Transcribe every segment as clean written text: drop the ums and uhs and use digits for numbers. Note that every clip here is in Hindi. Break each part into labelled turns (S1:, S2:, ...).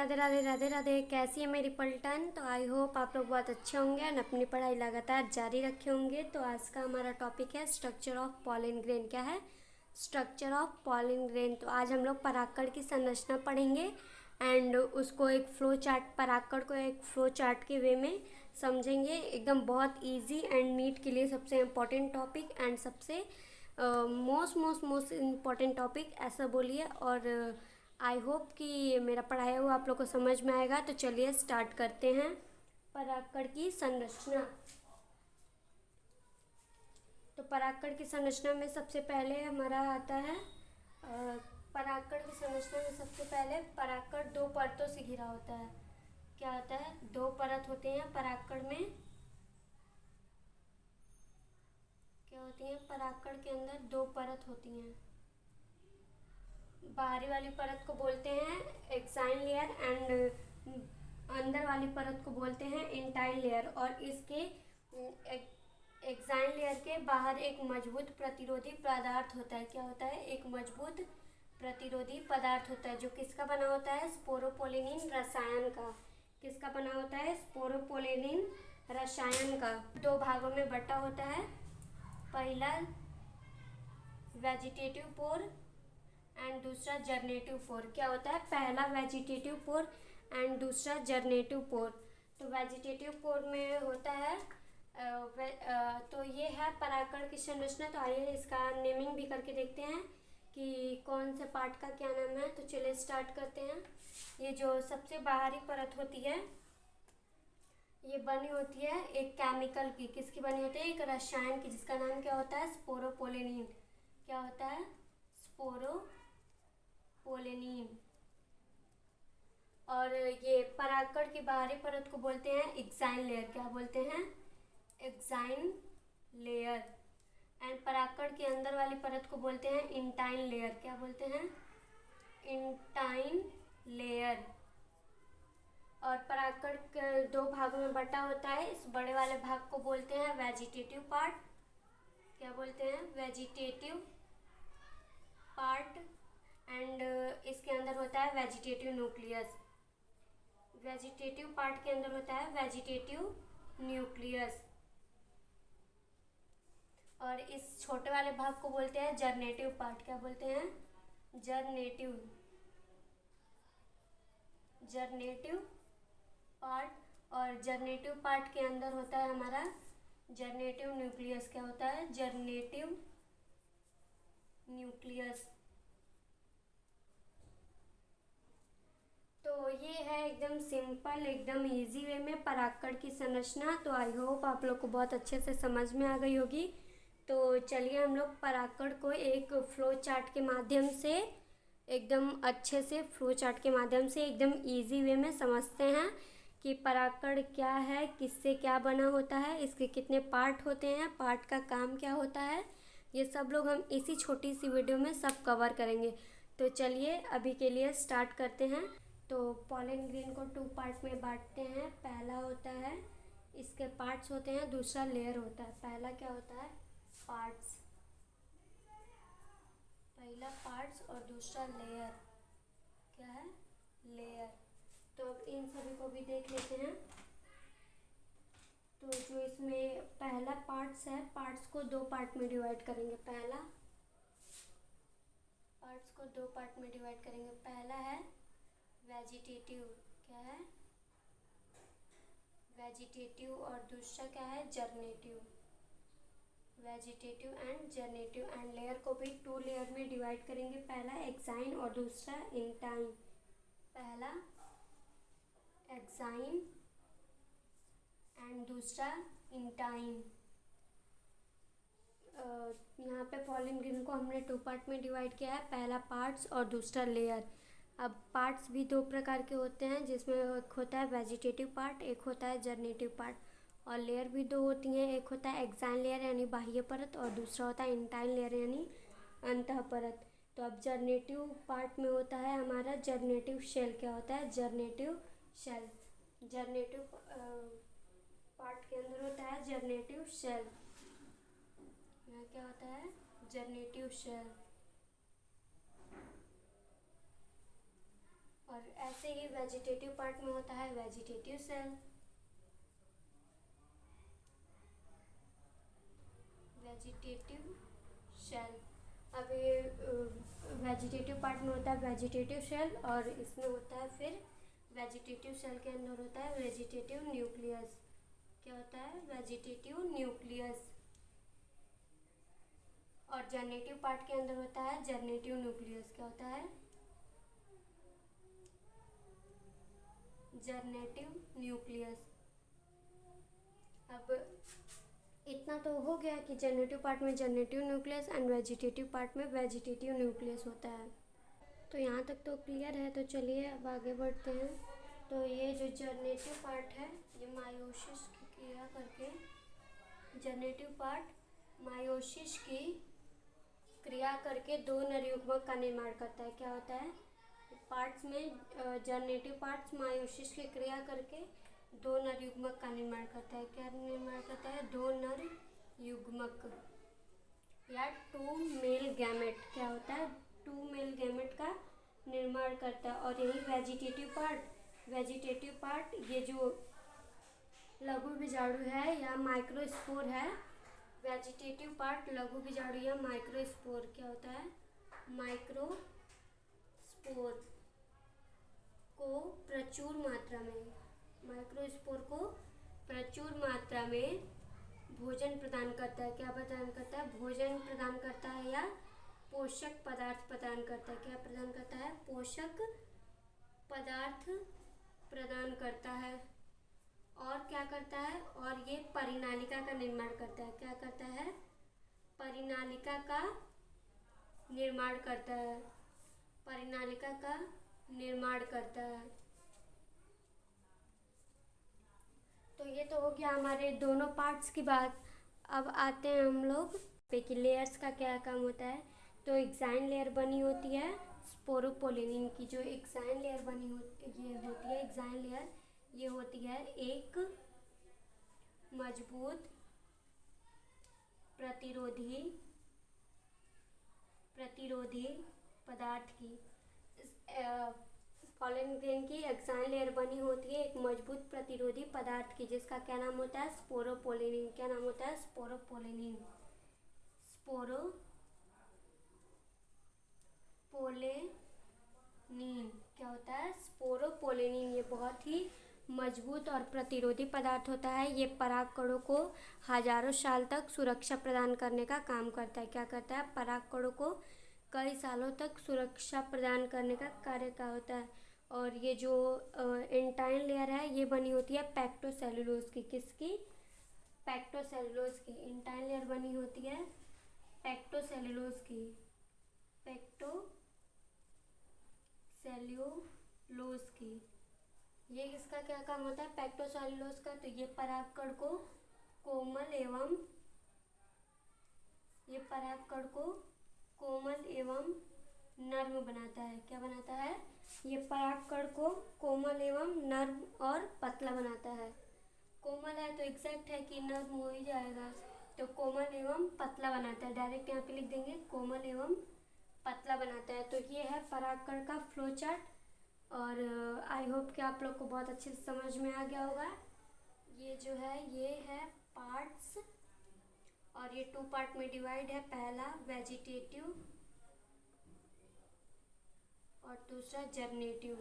S1: राधे राधे राधे राधे। कैसी है मेरी पलटन? तो आई होप आप लोग बहुत अच्छे होंगे और अपनी पढ़ाई लगातार जारी रखे होंगे। तो आज का हमारा टॉपिक है स्ट्रक्चर ऑफ पॉलन ग्रेन। क्या है? Structure of pollen grain. तो आज हम लोग परागकण की संरचना पढ़ेंगे एंड उसको एक फ्लो चार्ट, परागकण को एक फ्लो चार्ट के वे में समझेंगे। एकदम बहुत ईजी एंड नीट के लिए सबसे इम्पोर्टेंट टॉपिक एंड सबसे मोस्ट इम्पॉर्टेंट टॉपिक ऐसा बोलिए। और आई होप कि मेरा पढ़ाया हुआ आप लोग को समझ में आएगा। तो चलिए स्टार्ट करते हैं। परागकण की संरचना। तो परागकण की संरचना में सबसे पहले हमारा आता है परागकण की संरचना में सबसे पहले परागकण दो परतों से घिरा होता है। क्या होता है? दो परत होते हैं परागकण में। क्या होती है? परागकण के अंदर दो परत होती हैं। बाहरी वाली परत को बोलते हैं एक्साइन लेयर एंड अंदर वाली परत को बोलते हैं इंटाइन लेयर। और इसके एक्साइन लेयर के बाहर एक मजबूत प्रतिरोधी पदार्थ होता है। क्या होता है? एक मजबूत प्रतिरोधी पदार्थ होता है जो किसका बना होता है? स्पोरोपोलिनिन रसायन का। किसका बना होता है? स्पोरोपोलिनिन रसायन का। दो भागों में बटा होता है। पहला वेजिटेटिव पोर एंड दूसरा जर्नेटिव पोर। क्या होता है? पहला वेजिटेटिव पोर एंड दूसरा जर्नेटिव पोर। तो वेजिटेटिव पोर में होता है तो ये है परागकण की संरचना। तो आइए इसका नेमिंग भी करके देखते हैं कि कौन से पार्ट का क्या नाम है। तो चलिए स्टार्ट करते हैं। ये जो सबसे बाहरी परत होती है ये बनी होती है एक केमिकल की। किसकी बनी होती है? एक रसायन की, जिसका नाम क्या होता है? स्पोरोपोलिनिन। क्या होता है? स्पोरोपोलिनिन। और ये परागकण की बाहरी परत को बोलते हैं एक्साइन लेयर। क्या बोलते हैं? Exine layer. एंड परागकण के अंदर वाली परत को बोलते हैं इंटाइन लेयर। क्या बोलते हैं? Intine layer. और परागकण दो भागों में बटा होता है। इस बड़े वाले भाग को बोलते हैं वेजिटेटिव पार्ट। क्या बोलते हैं? Vegetative part. एंड इसके अंदर होता है वेजिटेटिव न्यूक्लियस। वेजिटेटिव पार्ट के अंदर होता है वेजिटेटिव न्यूक्लियस। और इस छोटे वाले भाग को बोलते हैं जर्नेटिव पार्ट। क्या बोलते हैं? जर्नेटिव पार्ट। और जर्नेटिव पार्ट के अंदर होता है हमारा जर्नेटिव न्यूक्लियस। क्या होता है? जर्नेटिव न्यूक्लियस। तो ये है एकदम सिंपल, एकदम इजी वे में परागकण की संरचना। तो आई होप आप लोग को बहुत अच्छे से समझ में आ गई होगी। तो चलिए हम लोग परागकण को एक फ्लो चार्ट के माध्यम से एकदम अच्छे से एकदम इजी वे में समझते हैं कि परागकण क्या है, किससे क्या बना होता है, इसके कितने पार्ट होते हैं, पार्ट का काम क्या होता है। ये सब लोग हम इसी छोटी सी वीडियो में सब कवर करेंगे। तो चलिए अभी के लिए स्टार्ट करते हैं। तो पॉलन ग्रेन को टू पार्ट में बांटते हैं। पहला होता है इसके पार्ट्स होते हैं, दूसरा लेयर होता है। पहला क्या होता है? पार्ट्स। पहला पार्ट्स और दूसरा लेयर। क्या है? लेयर। तो अब इन सभी को भी देख लेते हैं। तो जो इसमें पहला पार्ट्स है, पार्ट्स को दो पार्ट में डिवाइड करेंगे। पहला है वेजिटेटिव। क्या है? वेजिटेटिव। और दूसरा क्या है? Generative. Vegetative and generative. And layer को भी टू लेयर में डिवाइड करेंगे। पहला एक्साइन और दूसरा इंटाइन। पहला एक्साइन एंड दूसरा इंटाइन। यहाँ पे पॉलन ग्रेन को हमने टू पार्ट में डिवाइड किया है। पहला पार्ट्स और दूसरा लेयर। अब पार्ट्स भी दो प्रकार के होते हैं, जिसमें एक होता है वेजिटेटिव पार्ट, एक होता है जर्नेटिव पार्ट। और लेयर भी दो होती हैं, एक होता है एक्साइन लेयर यानी बाह्य परत और दूसरा होता है इंटाइन लेयर यानी अंतः परत। तो अब जर्नेटिव पार्ट में होता है हमारा जर्नेटिव शेल। क्या होता है? जर्नेटिव शेल। जर्नेटिव पार्ट के अंदर होता है जर्नेटिव शेल। यहाँ क्या होता है? जर्नेटिव शेल। और ऐसे ही वेजिटेटिव पार्ट में होता है वेजिटेटिव सेल। Vegetative cell. अब ये वेजिटेटिव पार्ट में होता है वेजिटेटिव सेल, और इसमें होता है फिर वेजिटेटिव सेल के अंदर होता है वेजिटेटिव न्यूक्लियस। क्या होता है? Vegetative nucleus. और जर्नेटिव पार्ट के अंदर होता है जर्नेटिव न्यूक्लियस। क्या होता है? जर्नेटिव न्यूक्लियस। अब इतना तो हो गया कि जर्नेटिव पार्ट में जर्नेटिव न्यूक्लियस एंड वेजिटेटिव पार्ट में वेजिटेटिव न्यूक्लियस होता है। तो यहाँ तक तो क्लियर है। तो चलिए अब आगे बढ़ते हैं। तो ये जो जर्नेटिव पार्ट है ये मायोसिस की क्रिया करके, जर्नेटिव पार्ट मायोसिस की क्रिया करके दो नर युग्मक का निर्माण करता है। क्या होता है? पार्ट्स में जर्नेटिव पार्ट्स मायोसिस की क्रिया करके दो नर युग्मक का निर्माण करता है। क्या निर्माण करता है? दो नर युग्मक या टू मेल गैमेट। क्या होता है? टू मेल गैमेट का निर्माण करता है। और यही वेजिटेटिव पार्ट ये जो लघु बीजाणु है या माइक्रोस्पोर है, वेजिटेटिव पार्ट लघु बीजाणु या माइक्रोस्पोर। क्या होता है? माइक्रोस्पोर को प्रचुर मात्रा में, माइक्रोस्पोर को प्रचुर मात्रा में भोजन प्रदान करता है। क्या प्रदान करता है? भोजन प्रदान करता है या पोषक पदार्थ प्रदान करता है। क्या प्रदान करता है? पोषक पदार्थ प्रदान करता है। और क्या करता है? और ये परिनालिका का निर्माण करता है। क्या करता है? परिनालिका का निर्माण करता है। परिनालिका का निर्माण करता है। तो ये तो हो गया हमारे दोनों पार्ट्स की बात। अब आते हैं हम लोग पे कि लेयर्स का क्या काम होता है। तो एक्साइन लेयर बनी होती है स्पोरोपोलिनिन की। जो एक्साइन लेयर बनी होती है एक्साइन लेयर, ये होती है एक मजबूत प्रतिरोधी पदार्थ की। पॉलन ग्रेन की एक्साइन लेयर बनी होती है एक मजबूत प्रतिरोधी पदार्थ की, जिसका क्या नाम होता है? स्पोरोपोलिनिन। क्या नाम होता है? स्पोरोपोलिनिन। स्पोरोपोलिनिन क्या होता है? स्पोरोपोलिनिन। ये बहुत ही मजबूत और प्रतिरोधी पदार्थ होता है। ये परागकणों को हजारों साल तक सुरक्षा प्रदान करने का काम करता है। क्या करता है? परागकणों को कई सालों तक सुरक्षा प्रदान करने का कार्य का होता है। और ये जो इंटाइन लेयर है ये बनी होती है पैक्टोसेलुलोज की। किसकी? पैक्टोसेलुलोज की। इंटाइन लेयर बनी होती है पैक्टोसेलुलोज की। पैक्टोसेलुलोज की। ये इसका क्या काम होता है पैक्टोसेलुलोज का? तो ये परागकण को कोमल एवं नर्म बनाता है। क्या बनाता है? ये परागकण को कोमल एवं नर्म और पतला बनाता है। कोमल है तो एग्जैक्ट है कि नर्म हो ही जाएगा, तो कोमल एवं पतला बनाता है। डायरेक्ट यहाँ पे लिख देंगे कोमल एवं पतला बनाता है। तो ये है परागकण का फ्लो चार्ट। और आई होप कि आप लोग को बहुत अच्छे से समझ में आ गया होगा। ये जो है ये है पार्ट्स, और ये 2 पार्ट में डिवाइड है। पहला वेजिटेटिव और दूसरा जर्नेटिव।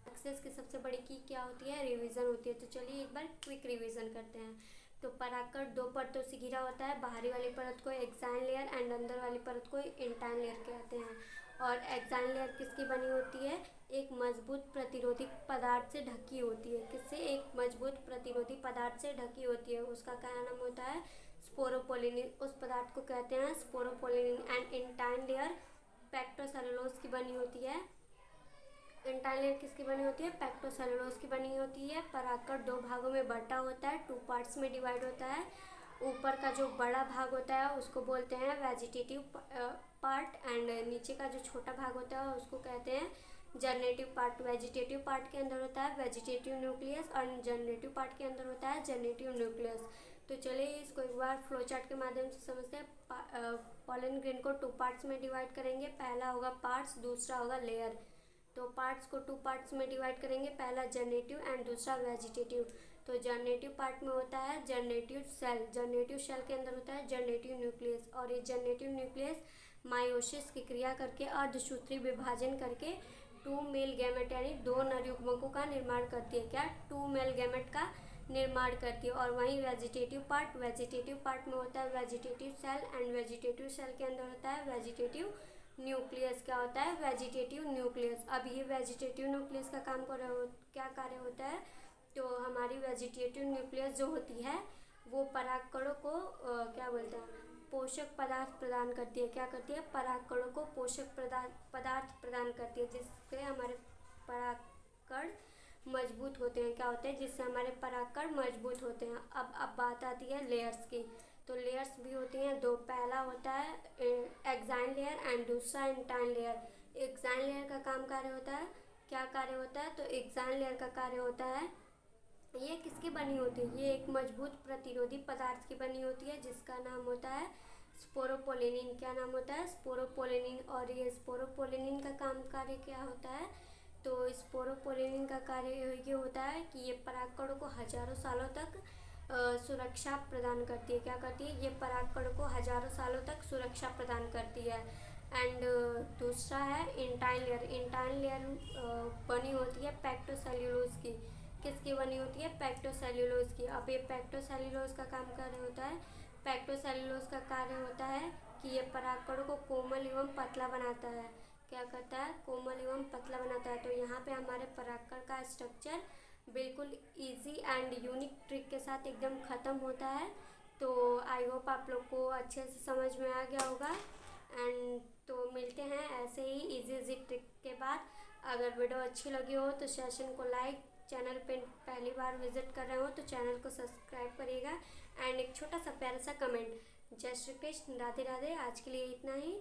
S1: सक्सेस की सबसे बड़ी की क्या होती है? रिवीजन होती है। तो चलिए एक बार क्विक रिवीजन करते हैं। तो परागकण 2 परतों से घिरा होता है। बाहरी वाली परत को एक्साइन लेयर एंड अंदर वाली परत को इंटाइन लेयर कहते हैं। और एक्साइन लेयर किसकी बनी होती है? एक मजबूत प्रतिरोधी पदार्थ से ढकी होती है। किससे? एक मजबूत प्रतिरोधी पदार्थ से ढकी होती है। उसका क्या नाम होता है? स्पोरोपोलिनिन। उस पदार्थ को कहते हैं स्पोरोपोलिनिन। एंड इंटाइन लेयर पैक्टोसेलुलोज की बनी होती है। इंटाइन लेयर किसकी बनी होती है? पैक्टोसेलुलोज की बनी होती है। परागकण 2 भागों में बटा होता है, 2 पार्ट्स में डिवाइड होता है। ऊपर का जो बड़ा भाग होता है उसको बोलते हैं वेजिटेटिव पार्ट, एंड नीचे का जो छोटा भाग होता है उसको कहते हैं जर्नेटिव पार्ट। वेजिटेटिव पार्ट के अंदर होता है वेजिटेटिव न्यूक्लियस और जर्नेटिव पार्ट के अंदर होता है जर्नेटिव न्यूक्लियस। तो चलिए इसको एक बार फ्लो चार्ट के माध्यम से समझते हैं। पॉलन ग्रेन को 2 पार्ट्स में डिवाइड करेंगे। पहला होगा पार्ट्स, दूसरा होगा लेयर। तो पार्ट्स को 2 पार्ट्स में डिवाइड करेंगे, पहला जनरेटिव एंड दूसरा वेजिटेटिव। तो जनरेटिव पार्ट में होता है जनरेटिव सेल, जनरेटिव सेल के अंदर होता है जनरेटिव न्यूक्लियस, और ये जनरेटिव न्यूक्लियस मायोसिस की क्रिया करके अर्धसूत्री विभाजन करके 2 मेल गैमेट यानी 2 नर युग्मकों का निर्माण करती है। क्या? 2 मेल गैमेट का निर्माण करती है। और वहीं वेजिटेटिव पार्ट में होता है vegetative cell, and vegetative cell के अंदर होता है वेजिटेटिव न्यूक्लियस। क्या होता है? Vegetative nucleus. अब ये वेजिटेटिव न्यूक्लियस का क्या कार्य होता है? तो हमारी वेजिटेटिव न्यूक्लियस जो होती है वो परागकणों को क्या बोलते हैं, पोषक पदार्थ प्रदान करती है। क्या करती है? परागकणों को पोषक पदार्थ प्रदान करती है, जिससे हमारे परागकण मजबूत होते हैं। क्या होते हैं? जिससे हमारे परागकण मजबूत होते हैं। अब बात आती है लेयर्स की। तो लेयर्स भी होती हैं 2। पहला होता है एक्साइन लेयर एंड दूसरा इंटाइन लेयर। एक्साइन लेयर का कार्य होता है, क्या कार्य होता है? तो एक्साइन लेयर का कार्य होता है, ये किसकी बनी होती है? ये एक मजबूत प्रतिरोधी पदार्थ की बनी होती है, जिसका नाम होता है स्पोरोपोलिनिन। क्या नाम होता है? स्पोरोपोलिनिन। और ये स्पोरोपोलिनिन का कार्य क्या होता है? तो स्पोरोपोलिनिन का कार्य ये होता है कि ये परागकणों को हजारों सालों तक सुरक्षा प्रदान करती है। क्या करती है? ये परागकणों को हजारों सालों तक सुरक्षा प्रदान करती है। एंड दूसरा है इंटाइन लेयर। इंटाइन लेयर बनी होती है पेक्टोसेल्यूलोज की। किसकी बनी होती है? पेक्टोसेल्यूलोज की। अब ये पेक्टोसेल्यूलोज का कार्य होता है, पेक्टोसेल्यूलोज का कार्य होता है कि ये परागकणों को कोमल एवं पतला बनाता है। क्या करता है? कोमल एवं पतला बनाता है। तो यहाँ पे हमारे परागकण का स्ट्रक्चर बिल्कुल इजी एंड यूनिक ट्रिक के साथ एकदम ख़त्म होता है। तो आई होप आप लोग को अच्छे से समझ में आ गया होगा। एंड तो मिलते हैं ऐसे ही इजी ट्रिक के बाद। अगर वीडियो अच्छी लगी हो तो सेशन को लाइक, चैनल पे पहली बार विजिट कर रहे हो तो चैनल को सब्सक्राइब करिएगा, एंड एक छोटा सा प्यारा सा कमेंट। जय श्री कृष्ण, राधे राधे। आज के लिए इतना ही।